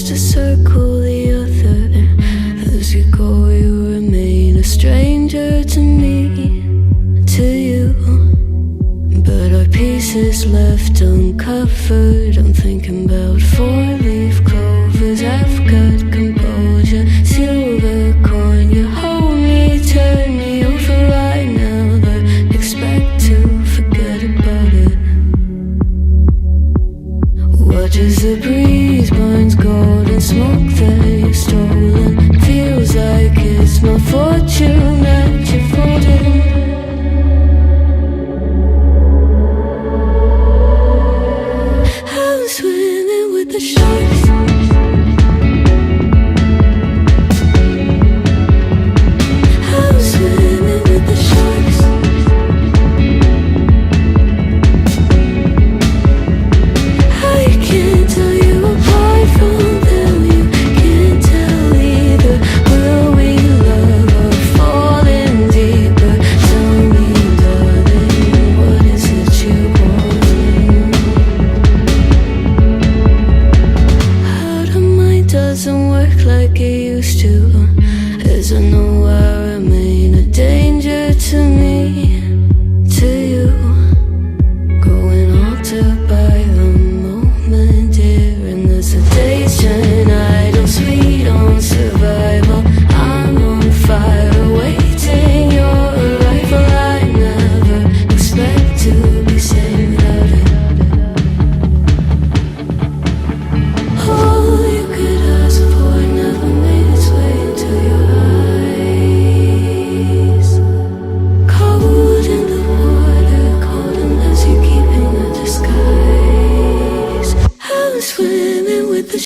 to circle the other. As you go, you remain a stranger to me, to you. But our pieces left uncovered, I'm thinking about four